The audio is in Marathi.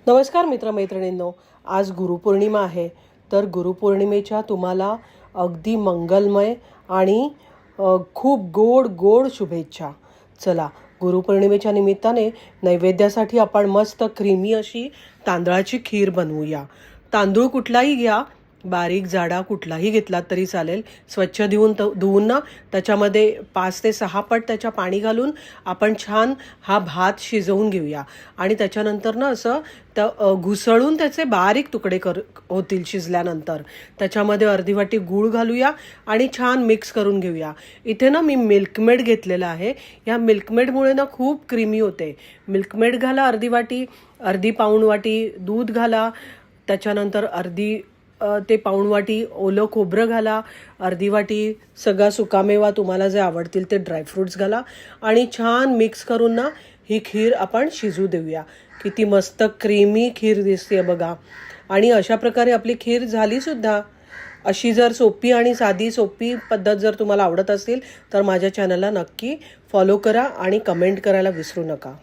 नमस्कार मित्रमैत्रिणींनो, आज गुरुपौर्णिमा आहे. तर गुरुपौर्णिमेच्या तुम्हाला अगदी मंगलमय आणि खूप गोड गोड शुभेच्छा. चला, गुरुपौर्णिमेच्या निमित्ताने नैवेद्यासाठी आपण मस्त क्रीमी अशी तांदळाची खीर बनवूया. तांदूळ कुठलाही घ्या, बारीक जाडा कुठलाही घेतला तरी चालेल. स्वच्छ धुवून ना त्याच्यामध्ये 5 ते 6 पट त्याच्या पाणी घालून आपण छान हा भात शिजवून घेऊया. आणि त्याच्यानंतर ना असं घुसळून त्याचे बारीक तुकडे होतील. शिजल्यानंतर त्याच्यामध्ये अर्धी वाटी गूळ घालूया आणि छान मिक्स करून घेऊया. इथे ना मी मिल्कमेड घेतलेला आहे. या मिल्कमेडमुळे ना खूप क्रीमी होते. मिल्कमेड घाला अर्धी वाटी, अर्धी पाऊण वाटी दूध घाला, त्याच्यानंतर अर्धी ते पाऊण वाटी ओलं खोबरं घाला, अर्धी वाटी सगळा सुकामेवा तुम्हाला जे आवडतील ते ड्रायफ्रूट्स घाला आणि छान मिक्स करून ना ही खीर आपण शिजू देऊया. किती मस्त क्रीमी खीर दिसते बघा. आणि अशा प्रकारे आपली खीर झाली सुद्धा. अशी जर सोपी आणि साधी सोपी पद्धत जर तुम्हाला आवडत असेल तर माझ्या चॅनलला नक्की फॉलो करा आणि कमेंट करायला विसरू नका.